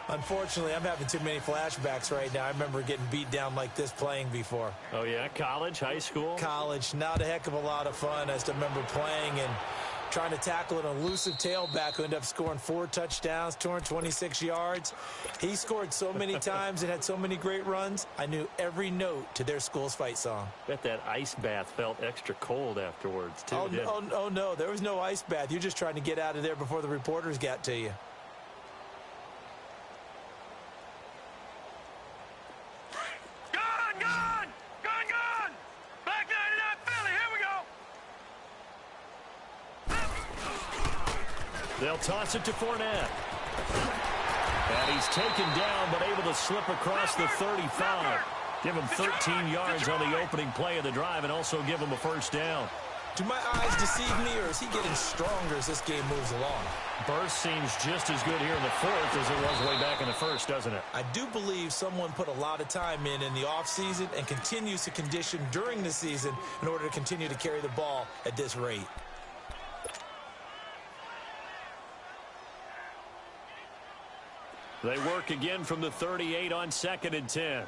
[SPEAKER 2] Unfortunately, I'm having too many flashbacks right now. I remember getting beat down like this playing before.
[SPEAKER 1] Oh, yeah? College, high school?
[SPEAKER 2] College, not a heck of a lot of fun. I just remember playing and trying to tackle an elusive tailback who ended up scoring 4 touchdowns, 226 yards. He scored so many times and had so many great runs, I knew every note to their school's fight song.
[SPEAKER 1] Bet that ice bath felt extra cold afterwards, too.
[SPEAKER 2] Oh, no, there was no ice bath. You're just trying to get out of there before the reporters got to you.
[SPEAKER 1] They'll toss it to Fournette. And he's taken down, but able to slip across the 35. Give him 13 yards on the opening play of the drive and also give him a first down.
[SPEAKER 2] Do my eyes deceive me, or is he getting stronger as this game moves along?
[SPEAKER 1] Burst seems just as good here in the fourth as it was way back in the first, doesn't it?
[SPEAKER 2] I do believe someone put a lot of time in the offseason and continues to condition during the season in order to continue to carry the ball at this rate.
[SPEAKER 1] They work again from the 38 on 2nd and 10.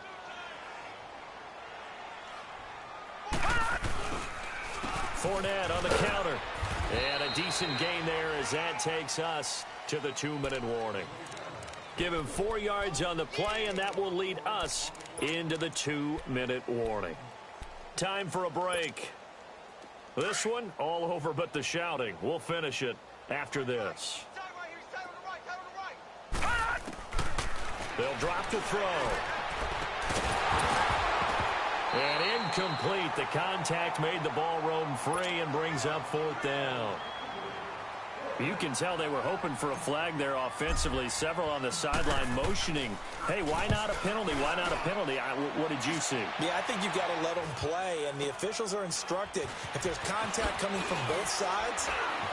[SPEAKER 1] Fournette on the counter. And a decent gain there as that takes us to the 2-minute warning. Give him 4 yards on the play, and that will lead us into the 2-minute warning. Time for a break. This one, all over but the shouting. We'll finish it after this. They'll drop to throw. And incomplete. The contact made the ball roam free and brings up 4th down. You can tell they were hoping for a flag there offensively. Several on the sideline motioning. Hey, why not a penalty? Why not a penalty? What did you see?
[SPEAKER 2] Yeah, I think you've got to let them play, and the officials are instructed. If there's contact coming from both sides,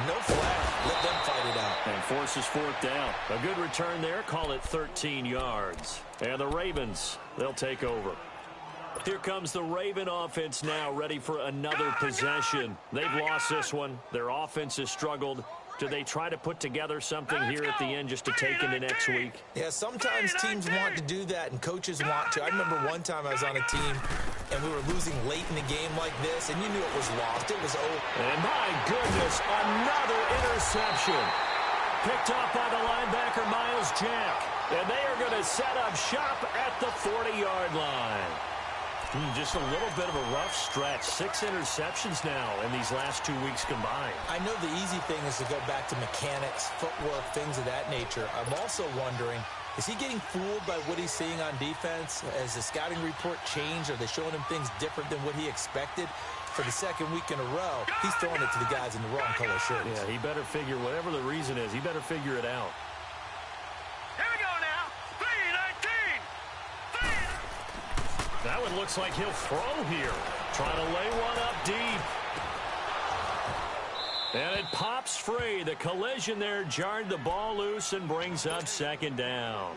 [SPEAKER 2] no flag. Let them fight it out.
[SPEAKER 1] And forces 4th down. A good return there. Call it 13 yards. And the Ravens, they'll take over. Here comes the Raven offense now, ready for another possession. They've lost this one. Their offense has struggled. Do they try to put together something here at the end just to take into next week?
[SPEAKER 2] Yeah, sometimes teams want to do that and coaches want to. I remember one time I was on a team and we were losing late in the game like this, and you knew it was lost. It was over.
[SPEAKER 1] And my goodness, another interception. Picked off by the linebacker, Miles Jack. And they are going to set up shop at the 40-yard line. Just a little bit of a rough stretch. 6 interceptions now in these last 2 weeks combined.
[SPEAKER 2] I know the easy thing is to go back to mechanics, footwork, things of that nature. I'm also wondering, is he getting fooled by what he's seeing on defense? Has the scouting report changed? Are they showing him things different than what he expected? For the 2nd week in a row, he's throwing it to the guys in the wrong color shirts.
[SPEAKER 1] Yeah, he better figure, whatever the reason is, he better figure it out.
[SPEAKER 3] Here we go now. 3-19.
[SPEAKER 1] That one looks like he'll throw here. Trying to lay one up deep. And it pops free. The collision there jarred the ball loose and brings up 2nd down.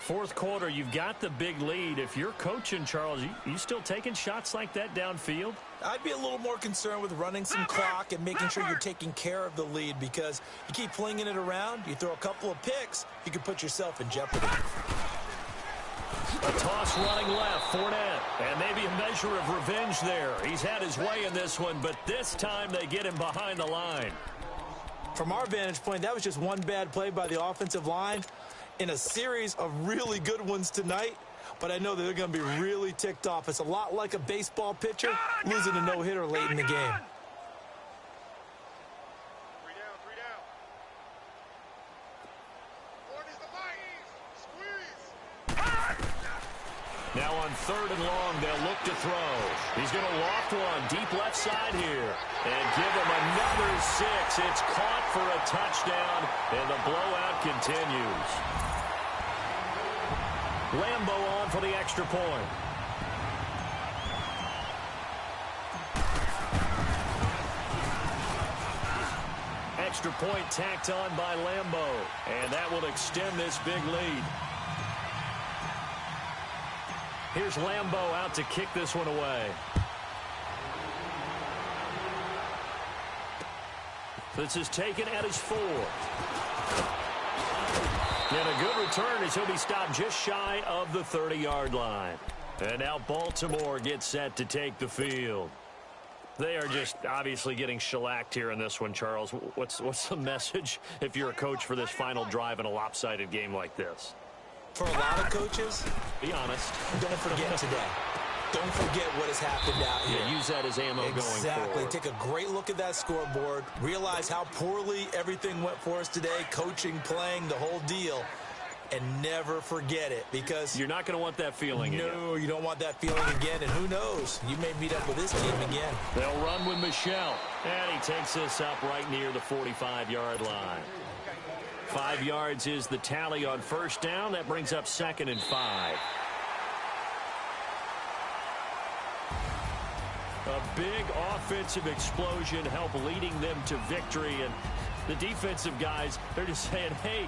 [SPEAKER 1] 4th quarter, you've got the big lead. If you're coaching, Charles, you still taking shots like that downfield?
[SPEAKER 2] I'd be a little more concerned with running some clock and making sure you're taking care of the lead, because you keep flinging it around, you throw a couple of picks, you can put yourself in jeopardy.
[SPEAKER 1] A toss running left, Fournette, and maybe a measure of revenge there. He's had his way in this one, but this time they get him behind the line.
[SPEAKER 2] From our vantage point, that was just one bad play by the offensive line in a series of really good ones tonight, but I know that they're going to be really ticked off. It's a lot like a baseball pitcher losing a no-hitter late in the game.
[SPEAKER 1] Now on 3rd and long, they'll look to throw. He's going to loft one deep left side here and give him another 6. It's caught for a touchdown, and the blowout continues. Lambeau on for the extra point. Extra point tacked on by Lambeau, and that will extend this big lead. Here's Lambeau out to kick this one away. This is taken at his 4. And a good return as he'll be stopped just shy of the 30-yard line. And now Baltimore gets set to take the field. They are just obviously getting shellacked here in this one, Charles. What's the message if you're a coach for this final drive in a lopsided game like this?
[SPEAKER 2] For a lot of coaches,
[SPEAKER 1] be honest.
[SPEAKER 2] Don't forget today. Don't forget what has happened out here.
[SPEAKER 1] Yeah, use that as ammo going forward.
[SPEAKER 2] Exactly. Take a great look at that scoreboard. Realize how poorly everything went for us today. Coaching, playing, the whole deal. And never forget it, because
[SPEAKER 1] you're not going to want that feeling again.
[SPEAKER 2] No, you don't want that feeling again. And who knows? You may meet up with this team again.
[SPEAKER 1] They'll run with Michelle. And he takes this up right near the 45-yard line. 5 yards is the tally on first down. That brings up 2nd and 5. A big offensive explosion helped leading them to victory. And the defensive guys, they're just saying, hey,